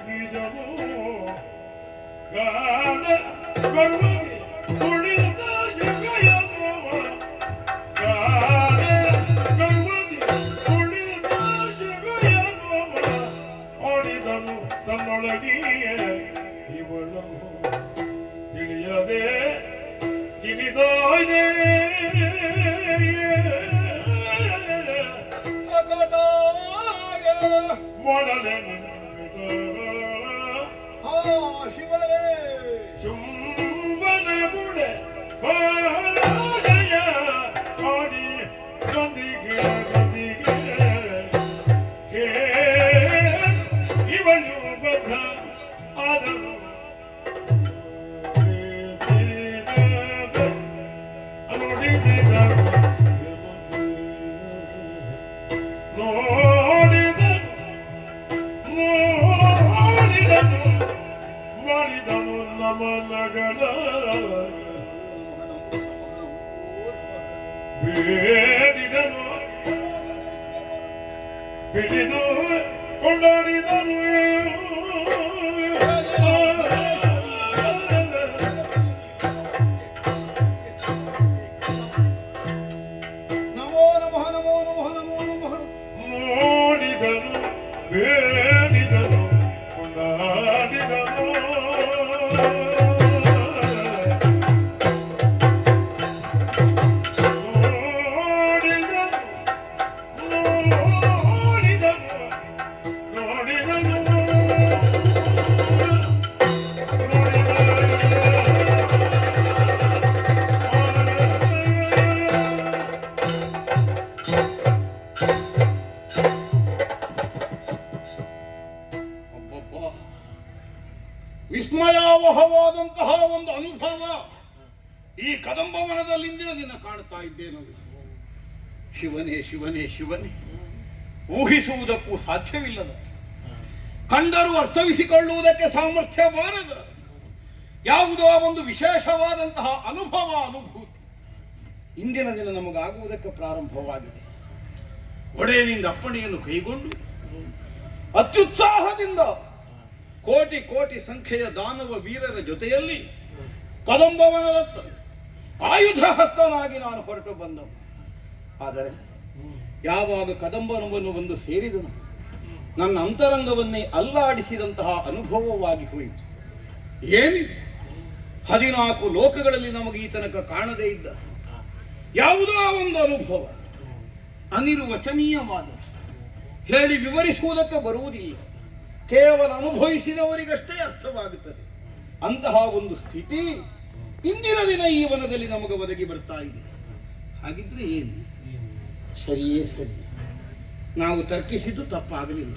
ಬೀಜವು ಗಾನ ಬರುವಗೆ ತುಳಿದ ಜಗಯವ ಗಾನ ಬರುವಗೆ ತುಳಿದ ಜಗಯವ ಆಡಿದನು ತನ್ನೊಳಗಿಯೇ ಇವಳನ್ನು ತಿಳಿಯದೆ ಕಿರಿದಾಯೇ ಮಾಡಲೆ ಶಿವರೇ ಶುಂಭನ ಗುಡೆ ಪಾದಯ ಆಡಿ ಸಂದಿಗೆ ಇವನು ಬದ್ಧ ಆದನು ಮಾಡಿದನು ನಮನಗಳ ಬೇಡಿದನು ಬಿಡಿದು ಕೊಂಡಾಡಿದನು ನಮೋ ನಮಃ ನಮೋ ನಮಃ ನಮೋ ನಮಃ ನೋಡಿದನು ಬೇಡಿದನು ಕೊಂಡಾಡಿದನು ವಿಸ್ಮಯಾವಹವಾದಂತಹ ಒಂದು ಅನುಭವ ಈ ಕದಂಬವನದಲ್ಲಿ ಇಂದಿನ ದಿನ ಕಾಣ್ತಾ ಇದ್ದೇನದು. ಶಿವನೇ ಶಿವನೇ ಶಿವನೇ, ಊಹಿಸುವುದಕ್ಕೂ ಸಾಧ್ಯವಿಲ್ಲದ, ಕಂಡರೂ ಅರ್ಥವಿಸಿಕೊಳ್ಳುವುದಕ್ಕೆ ಸಾಮರ್ಥ್ಯ ಬಾರದ ಯಾವುದೋ ಒಂದು ವಿಶೇಷವಾದಂತಹ ಅನುಭೂತಿ ಇಂದಿನ ದಿನ ನಮಗಾಗುವುದಕ್ಕೆ ಪ್ರಾರಂಭವಾಗಿದೆ. ಒಡೆಯನಿಂದ ಅಪ್ಪಣೆಯನ್ನು ಕೈಗೊಂಡು ಅತ್ಯುತ್ಸಾಹದಿಂದ ಕೋಟಿ ಕೋಟಿ ಸಂಖ್ಯೆಯ ದಾನವ ವೀರರ ಜೊತೆಯಲ್ಲಿ ಕದಂಬವನದತ್ತ ಆಯುಧ ಹಸ್ತನಾಗಿ ನಾನು ಹೊರಟು ಬಂದವ. ಆದರೆ ಯಾವಾಗ ಕದಂಬನವನ್ನು ಬಂದು ಸೇರಿದನು, ನನ್ನ ಅಂತರಂಗವನ್ನೇ ಅಲ್ಲಾಡಿಸಿದಂತಹ ಅನುಭವವಾಗಿ ಹೋಯಿತು. ಏನಿದೆ 14 ಲೋಕಗಳಲ್ಲಿ ನಮಗೆ ಈ ತನಕ ಕಾಣದೇ ಇದ್ದ ಯಾವುದೋ ಒಂದು ಅನುಭವ, ಅನಿರ್ವಚನೀಯವಾದ, ಹೇಳಿ ವಿವರಿಸುವುದಕ್ಕೆ ಬರುವುದಿಲ್ಲ, ಕೇವಲ ಅನುಭವಿಸಿದವರಿಗಷ್ಟೇ ಅರ್ಥವಾಗುತ್ತದೆ. ಅಂತಹ ಒಂದು ಸ್ಥಿತಿ ಇಂದಿನ ದಿನ ಈ ವನದಲ್ಲಿ ನಮಗೆ ಒದಗಿ ಬರ್ತಾ ಇದೆ. ಹಾಗಿದ್ರೆ ಏನು? ಸರಿಯೇ ಸರಿ, ನಾವು ತರ್ಕಿಸಿದ್ದು ತಪ್ಪಾಗಲಿಲ್ಲ.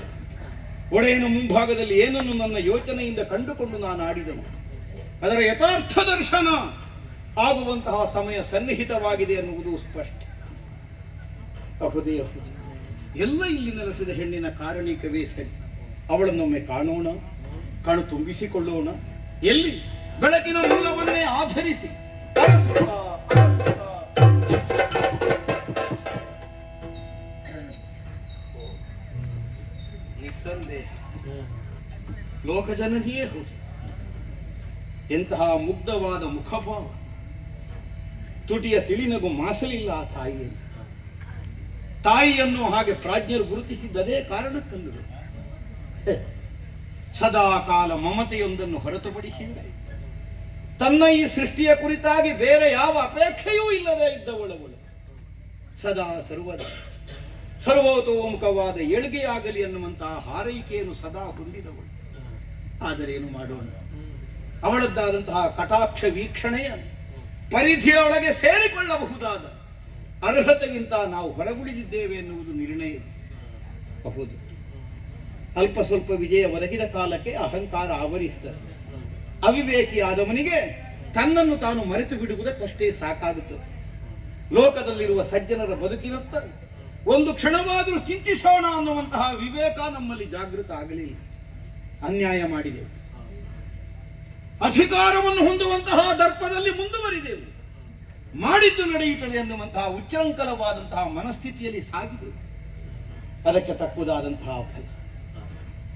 ಒಡೆಯನ ಮುಂಭಾಗದಲ್ಲಿ ಏನನ್ನು ನನ್ನ ಯೋಚನೆಯಿಂದ ಕಂಡುಕೊಂಡು ನಾನು ಆಡಿದನು, ಅದರ ಯಥಾರ್ಥ ದರ್ಶನ ಆಗುವಂತಹ ಸಮಯ ಸನ್ನಿಹಿತವಾಗಿದೆ ಎನ್ನುವುದು ಸ್ಪಷ್ಟ. ಅಹುದೇ ಅಹುದೇ, ಎಲ್ಲ ಇಲ್ಲಿ ನೆಲೆಸಿದ ಹೆಣ್ಣಿನ ಕಾರಣಿಕವೇ ಸರಿ. ಅವಳನ್ನೊಮ್ಮೆ ಕಾಣೋಣ, ಕಣು ತುಂಬಿಸಿಕೊಳ್ಳೋಣ. ಎಲ್ಲಿ ಬೆಳಕಿನ ಮೂಲವನ್ನೇ ಆಧರಿಸಿ ನಿಸ್ಸಂದೇಹ ಲೋಕಜನನಿಯೇ ಹೌದು. ಎಂತಹ ಮುಗ್ಧವಾದ ಮುಖಭಾವ, ತುಟಿಯ ತಿಳಿನಗು ಮಾಸಲಿಲ್ಲ ಆ ತಾಯಿಯನ್ನು ಹಾಗೆ ಪ್ರಾಜ್ಞರು ಗುರುತಿಸಿದ್ದದೇ ಕಾರಣಕ್ಕಲ್ಲವೇ. ಸದಾ ಕಾಲ ಮಮತೆಯೊಂದನ್ನು ಹೊರತುಪಡಿಸಿದರೆ ತನ್ನ ಈ ಸೃಷ್ಟಿಯ ಕುರಿತಾಗಿ ಬೇರೆ ಯಾವ ಅಪೇಕ್ಷೆಯೂ ಇಲ್ಲದೆ ಇದ್ದವಳವಳು. ಸದಾ ಸರ್ವತೋಮುಖವಾದ ಏಳ್ಗೆಯಾಗಲಿ ಎನ್ನುವಂತಹ ಹಾರೈಕೆಯನ್ನು ಸದಾ ಹೊಂದಿದವಳು. ಆದರೇನು ಮಾಡೋಣ, ಅವಳದ್ದಾದಂತಹ ಕಟಾಕ್ಷ ವೀಕ್ಷಣೆಯ ಪರಿಧಿಯೊಳಗೆ ಸೇರಿಕೊಳ್ಳಬಹುದಾದ ಅರ್ಹತೆಗಿಂತ ನಾವು ಹೊರಗುಳಿದಿದ್ದೇವೆ ಎನ್ನುವುದು ನಿರ್ಣಯ. ಬಹುದು, ಅಲ್ಪ ಸ್ವಲ್ಪ ವಿಜಯ ಒದಗಿದ ಕಾಲಕ್ಕೆ ಅಹಂಕಾರ ಆವರಿಸ್ತದೆ. ಅವಿವೇಕಿಯಾದವನಿಗೆ ತನ್ನನ್ನು ತಾನು ಮರೆತು ಬಿಡುವುದಕ್ಕಷ್ಟೇ ಸಾಕಾಗುತ್ತದೆ. ಲೋಕದಲ್ಲಿರುವ ಸಜ್ಜನರ ಬದುಕಿನತ್ತ ಒಂದು ಕ್ಷಣವಾದರೂ ಚಿಂತಿಸೋಣ ಅನ್ನುವಂತಹ ವಿವೇಕ ನಮ್ಮಲ್ಲಿ ಜಾಗೃತ ಆಗಲಿಲ್ಲ. ಅನ್ಯಾಯ ಮಾಡಿದೆವು, ಅಧಿಕಾರವನ್ನು ಹೊಂದುವಂತಹ ದರ್ಪದಲ್ಲಿ ಮುಂದುವರಿದೆವು, ಮಾಡಿದ್ದು ನಡೆಯುತ್ತದೆ ಎನ್ನುವಂತಹ ಉಚ್ಚಂಕಲವಾದಂತಹ ಮನಸ್ಥಿತಿಯಲ್ಲಿ ಸಾಗಿದೆವು. ಅದಕ್ಕೆ ತಕ್ಕುದಾದಂತಹ ಫಲ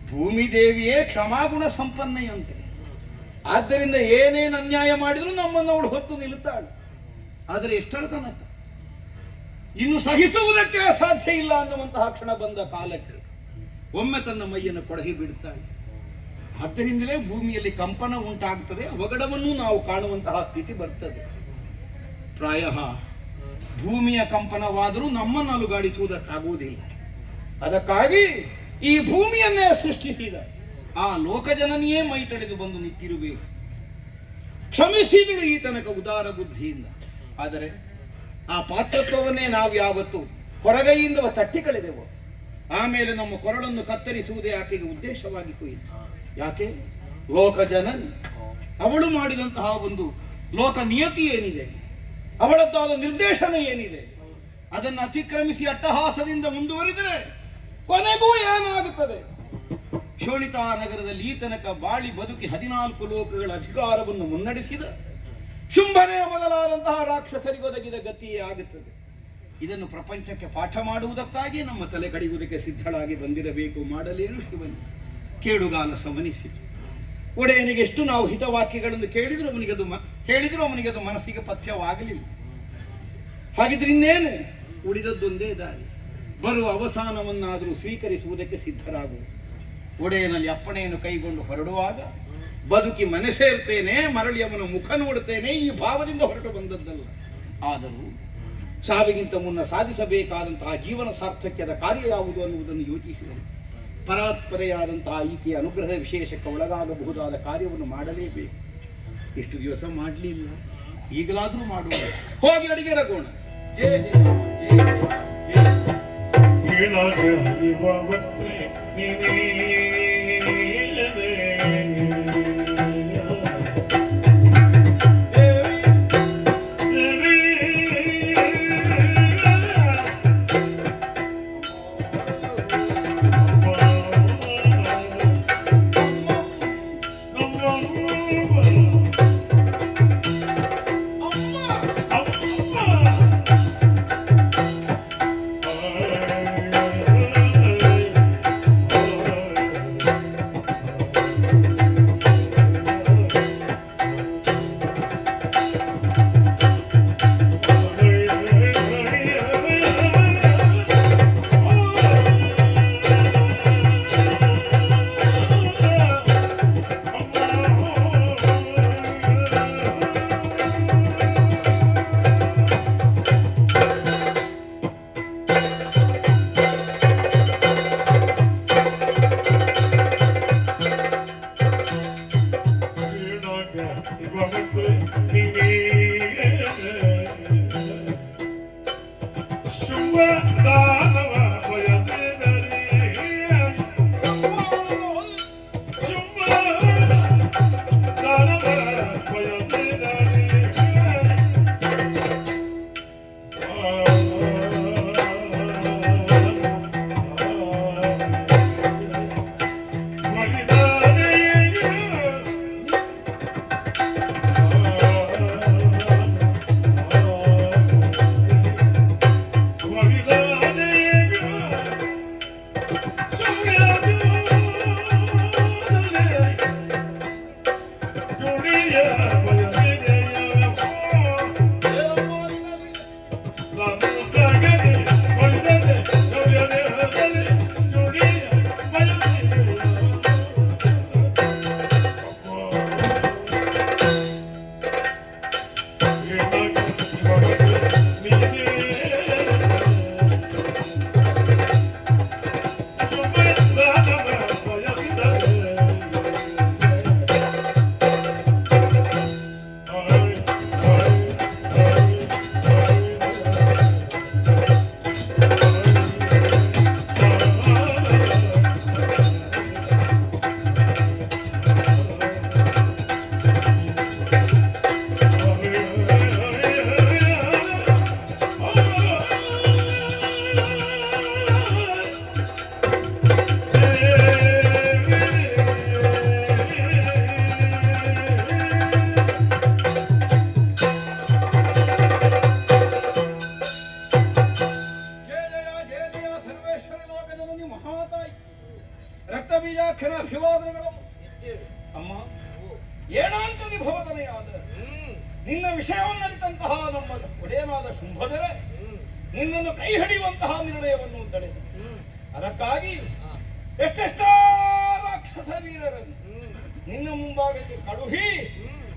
ಭೂಮಿ ದೇವಿಯೇ ಕ್ಷಮಾಗುಣ ಸಂಪನ್ನೆಯಂತೆ. ಆದ್ದರಿಂದ ಏನೇನು ಅನ್ಯಾಯ ಮಾಡಿದ್ರು ನಮ್ಮನ್ನು ಅವಳು ಹೊತ್ತು ನಿಲ್ಲುತ್ತಾಳೆ. ಆದರೆ ಎಷ್ಟರ ತನಕ ಇನ್ನು ಸಹಿಸುವುದಕ್ಕೆ ಸಾಧ್ಯ ಇಲ್ಲ ಅನ್ನುವಂತಹ ಕ್ಷಣ ಬಂದ ಕಾಲಕ್ಕೆ ಒಮ್ಮೆ ತನ್ನ ಮೈಯನ್ನು ಕೊಡಹಿ ಬಿಡುತ್ತಾಳೆ. ಆದ್ದರಿಂದಲೇ ಭೂಮಿಯಲ್ಲಿ ಕಂಪನ ಉಂಟಾಗ್ತದೆ, ಅವಘಡವನ್ನು ನಾವು ಕಾಣುವಂತಹ ಸ್ಥಿತಿ ಬರ್ತದೆ. ಪ್ರಾಯ ಭೂಮಿಯ ಕಂಪನವಾದರೂ ನಮ್ಮನ್ನು ಅಲುಗಾಡಿಸುವುದಕ್ಕಾಗುವುದಿಲ್ಲ. ಅದಕ್ಕಾಗಿ ಈ ಭೂಮಿಯನ್ನೇ ಸೃಷ್ಟಿಸಿದ ಆ ಲೋಕಜನನಿಯೇ ಮೈ ತಡೆದು ಬಂದು ನಿಂತಿರಬೇಕು. ಕ್ಷಮಿಸಿದಳು ಈ ತನಕ ಉದಾರ ಬುದ್ಧಿಯಿಂದ. ಆದರೆ ಆ ಪಾತ್ರತ್ವವನ್ನೇ ನಾವು ಯಾವತ್ತು ಹೊರಗೈಯಿಂದ ತಟ್ಟಿ ಕಳೆದೆವು. ಆಮೇಲೆ ನಮ್ಮ ಕೊರಳನ್ನು ಕತ್ತರಿಸುವುದೇ ಆಕೆಗೆ ಉದ್ದೇಶವಾಗಿ ಹೋಯಿತು. ಯಾಕೆ? ಲೋಕಜನನಿ ಅವಳು ಮಾಡಿದಂತಹ ಒಂದು ಲೋಕ ನಿಯತಿ ಏನಿದೆ, ಅವಳದ್ದಾದ ನಿರ್ದೇಶನ ಏನಿದೆ, ಅದನ್ನು ಅತಿಕ್ರಮಿಸಿ ಅಟ್ಟಹಾಸದಿಂದ ಮುಂದುವರಿದರೆ ಕೊನೆಗೂ ಏನಾಗುತ್ತದೆ? ಶೋಣಿತಾ ನಗರದಲ್ಲಿ ಈ ತನಕ ಬಾಳಿ ಬದುಕಿ 14 ಲೋಕಗಳ ಅಧಿಕಾರವನ್ನು ಮುನ್ನಡೆಸಿದ ಶುಂಭನೇ ಮೊದಲಾದಂತಹ ರಾಕ್ಷಸರಿಗೆ ಒದಗಿದ ಗತಿಯೇ ಆಗುತ್ತದೆ. ಇದನ್ನು ಪ್ರಪಂಚಕ್ಕೆ ಪಾಠ ಮಾಡುವುದಕ್ಕಾಗಿ ನಮ್ಮ ತಲೆ ಕಡಿಯುವುದಕ್ಕೆ ಸಿದ್ಧಳಾಗಿ ಬಂದಿರಬೇಕು. ಮಾಡಲೇನು ಶಿವನು ಕೇಡುಗಾಲ ಸಮನಿಸಿತು. ಒಡೆಯನಿಗೆ ಎಷ್ಟು ನಾವು ಹಿತವಾಕ್ಯಗಳನ್ನು ಹೇಳಿದ್ರು ಅವನಿಗೆ ಅದು ಮನಸ್ಸಿಗೆ ಪಥ್ಯವಾಗಲಿಲ್ಲ. ಹಾಗಿದ್ರೆ ಇನ್ನೇನು ಉಳಿದದ್ದೊಂದೇ ದಾರಿ, ಬರುವ ಅವಸಾನವನ್ನಾದರೂ ಸ್ವೀಕರಿಸುವುದಕ್ಕೆ ಸಿದ್ಧರಾಗುವುದು. ಒಡೆಯನಲ್ಲಿ ಅಪ್ಪಣೆಯನ್ನು ಕೈಗೊಂಡು ಹೊರಡುವಾಗ ಬದುಕಿ ಮನೆ ಸೇರ್ತೇನೆ, ಮರಳಿ ಅವನ ಮುಖ ನೋಡುತ್ತೇನೆ, ಈ ಭಾವದಿಂದ ಹೊರಟು ಬಂದದ್ದಲ್ಲ. ಆದರೂ ಸಾವಿಗಿಂತ ಮುನ್ನ ಸಾಧಿಸಬೇಕಾದಂತಹ ಜೀವನ ಸಾರ್ಥಕ್ಯದ ಕಾರ್ಯ ಯಾವುದು ಅನ್ನುವುದನ್ನು ಯೋಚಿಸಿದರು. ಪರಾತ್ಪರೆಯಾದಂತಹ ಈಕೆಯ ಅನುಗ್ರಹ ವಿಶೇಷಕ್ಕೆ ಒಳಗಾಗಬಹುದಾದ ಕಾರ್ಯವನ್ನು ಮಾಡಲೇಬೇಕು. ಇಷ್ಟು ದಿವಸ ಮಾಡಲಿಲ್ಲ, ಈಗಲಾದರೂ ಮಾಡುವ. ಹೋಗಿ ಅಡಿಗೆ ರಗೋಣ. ಜಯ ಜಯ ರಕ್ತ ಬೀಜಾಕ್ಷರ ಅಭಿವಾದನೆಗಳು. ಅಮ್ಮ ಏನಾಂತ ನಿಭವದನೆಯಾದ ನಿನ್ನ ವಿಷಯವನ್ನರಿತಂತಹ ನಮ್ಮ ಒಡೆಯನಾದ ಶುಂಭದರೆ ನಿನ್ನನ್ನು ಕೈ ಹಿಡಿಯುವಂತಹ ನಿರ್ಣಯವನ್ನು ತಡೆದು ಅದಕ್ಕಾಗಿ ಎಷ್ಟೆಷ್ಟೋ ರಾಕ್ಷಸ ವೀರರನ್ನು ನಿನ್ನ ಮುಂಭಾಗಕ್ಕೆ ಕಳುಹಿ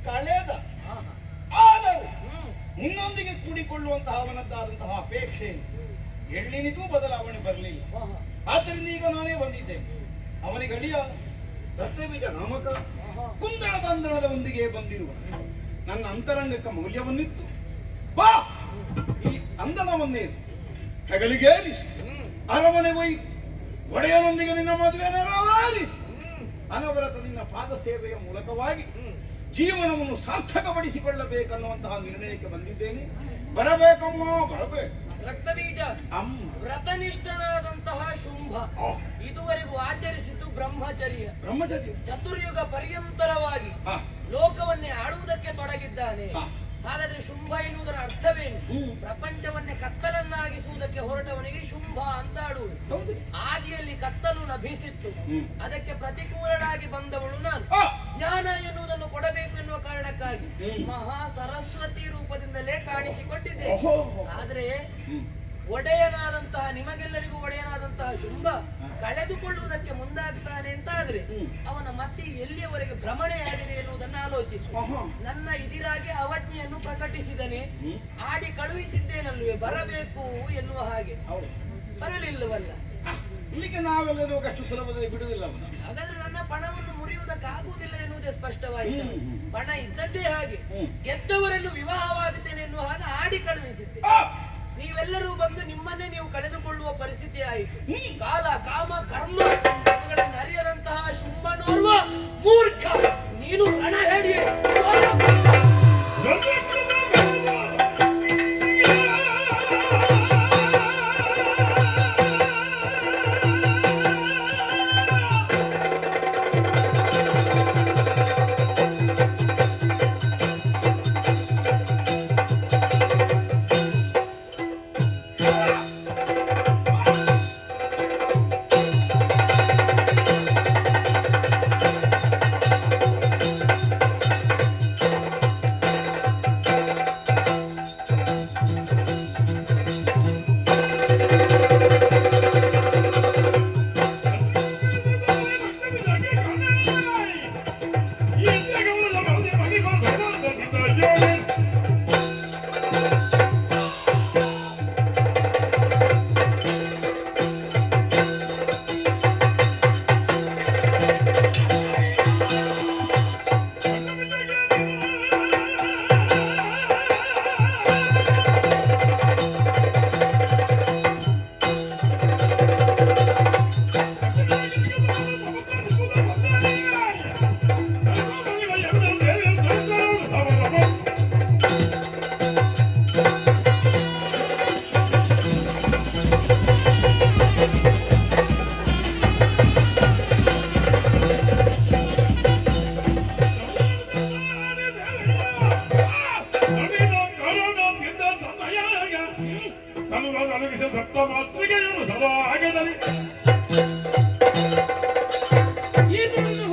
ಕಳೆದ. ಆದರೂ ನಿನ್ನೊಂದಿಗೆ ಕೂಡಿಕೊಳ್ಳುವಂತಹ ಅವನದ್ದಾದಂತಹ ಅಪೇಕ್ಷೆ ಎಳ್ಳಿನಿಗೂ ಬದಲಾವಣೆ ಬರಲಿಲ್ಲ. ಆದ್ದರಿಂದ ಈಗ ನಾನೇ ಬಂದಿದ್ದೇನೆ. ಅವನಿಗೆ ಅಳಿಯ ರಕ್ತಬೀಜ ನಾಮಕ ಕುಂದಣದ ಅಂದಣದ ಒಂದಿಗೆ ಬಂದಿರುವ ನನ್ನ ಅಂತರಂಗಕ್ಕೆ ಮೌಲ್ಯವನ್ನಿತ್ತು. ಬಾ ಈ ಅಂದಣವನ್ನೇ ಹೆಗಲಿಗೇರಿಸಿ ಅರಮನೆ ಒಯ್ದು ಒಡೆಯನೊಂದಿಗೆ ನಿನ್ನ ಮದುವೆ ನೆರವೇರಿಸಿ ಅನವರತ ನಿನ್ನ ಪಾದ ಸೇವೆಯ ಮೂಲಕವಾಗಿ ಜೀವನವನ್ನು ಸಾರ್ಥಕಪಡಿಸಿಕೊಳ್ಳಬೇಕನ್ನುವಂತಹ ನಿರ್ಣಯಕ್ಕೆ ಬಂದಿದ್ದೇನೆ. ಬರಬೇಕಮ್ಮ, ಬರಬೇಕು. ರಕ್ತಬೀಜ ವ್ರತನಿಷ್ಠನಾದಂತಹ ಶುಂಭ ಇದುವರೆಗೂ ಆಚರಿಸಿದ್ದು ಬ್ರಹ್ಮಚರ್ಯ. ಚತುರ್ಯುಗ ಪರ್ಯಂತರವಾಗಿ ಲೋಕವನ್ನೇ ಆಳುವುದಕ್ಕೆ ತೊಡಗಿದ್ದಾನೆ. ಹಾಗಾದ್ರೆ ಶುಂಭ ಎನ್ನುವುದರ ಅರ್ಥವೇನು? ಪ್ರಪಂಚವನ್ನೇ ಕತ್ತಲನ್ನಾಗಿಸುವುದಕ್ಕೆ ಹೊರಟವನಿಗೆ ಶುಂಭ ಅಂತ ಆಡುವುದು. ಆದಿಯಲ್ಲಿ ಕತ್ತಲು ಲಭಿಸಿತ್ತು, ಅದಕ್ಕೆ ಪ್ರತಿಕೂಲನಾಗಿ ಬಂದವಳು ನಾನು. ಜ್ಞಾನ ಎನ್ನುವುದನ್ನು ಕೊಡಬೇಕು ಎನ್ನುವ ಕಾರಣಕ್ಕಾಗಿ ಮಹಾ ಸರಸ್ವತಿ ರೂಪದಿಂದಲೇ ಕಾಣಿಸಿಕೊಂಡಿದ್ದೆ. ಆದ್ರೆ ಒಡೆಯನಾದಂತಹ ನಿಮಗೆಲ್ಲರಿಗೂ ಒಡೆಯನಾದಂತಹ ಶುಂಭ ಕಳೆದುಕೊಳ್ಳುವುದಕ್ಕೆ ಮುಂದಾಗ್ತಾನೆ ಅಂತ ಆದ್ರೆ ಅವನ ಮತ್ತೆ ಎಲ್ಲಿಯವರೆಗೆ ಭ್ರಮಣೆಯಾಗಿದೆ ಎನ್ನುವುದನ್ನು ಆಲೋಚಿಸು. ನನ್ನ ಇದಿರಾಗಿ ಅವಜ್ಞೆಯನ್ನು ಪ್ರಕಟಿಸಿದನೆ, ಆಡಿ ಕಳುಹಿಸಿದ್ದೇನಲ್ವೇ ಬರಬೇಕು ಎನ್ನುವ ಹಾಗೆ. ಬರಲಿಲ್ಲವಲ್ಲ, ಇಲ್ಲಿಗೆ ನಾವೆಲ್ಲರೂ ಅಷ್ಟು ಸುಲಭದಲ್ಲಿ ಬಿಡುವುದಿಲ್ಲ. ಹಾಗಾದ್ರೆ ನನ್ನ ಪಣವನ್ನು ಮುರಿಯುವುದಕ್ಕಾಗುವುದಿಲ್ಲ ಎನ್ನುವುದೇ ಸ್ಪಷ್ಟವಾಯಿತು. ಪಣ ಇದ್ದದ್ದೇ ಹಾಗೆ, ಗೆದ್ದವರನ್ನು ವಿವಾಹವಾಗುತ್ತೇನೆ ಎನ್ನುವ ಹಾಗೆ ಆಡಿ ಕಳುಹಿಸಿದ್ದೆ. ನೀವೆಲ್ಲರೂ ಬಂದು ನಿಮ್ಮನ್ನೇ ನೀವು ಕಳೆದುಕೊಳ್ಳುವ ಪರಿಸ್ಥಿತಿ ಆಯಿತು. ಕಾಲ ಕಾಮ ಕರ್ಮ ಇವುಗಳನ್ನು ಅರಿಯದಂತಹ ಶುಂಭನೋರ್ವ ಮೂರ್ಖ ನೀನು ರಣ ಹೇಳಿ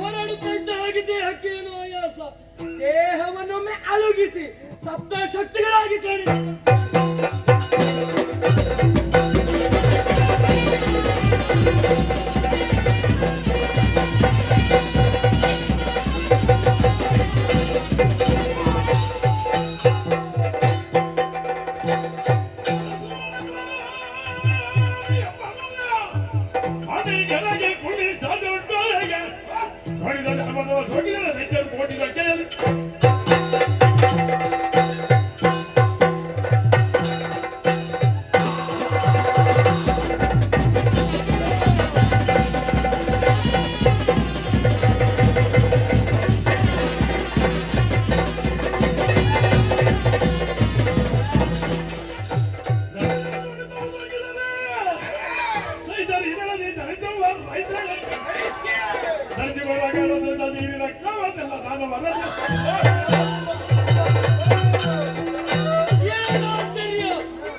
ಹೋರಾಡುತ್ತಾ ಇದ್ದ ಹಾಗೆ ದೇಹಕ್ಕೇನು ಆಯಾಸ, ದೇಹವನ್ನೊಮ್ಮೆ ಅಲುಗಿಸಿ ಸಪ್ತ ಶಕ್ತಿಗಳಾಗಿ ಕಾಣಿಸಿ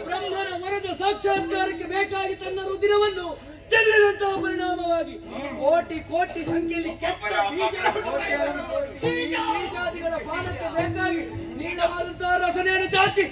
ಬ್ರಹ್ಮನ ವರದ ಸಾಕ್ಷಾತ್ಕಾರಕ್ಕೆ ಬೇಕಾಗಿ ತನ್ನ ರುದಿರವನ್ನು ಚೆಲ್ಲಿದಂತಹ ಪರಿಣಾಮವಾಗಿ ಕೋಟಿ ಕೋಟಿ ಸಂಖ್ಯೆಯಲ್ಲಿ ಕೆಟ್ಟ ಬೀಜಾದಿಗಳ ಪಾಲಕ್ಕೆ ಬೇಕಾಗಿ ನೀಡವಾದಂತಹ ರಸನೆಯನ್ನು ಚಾಚಿ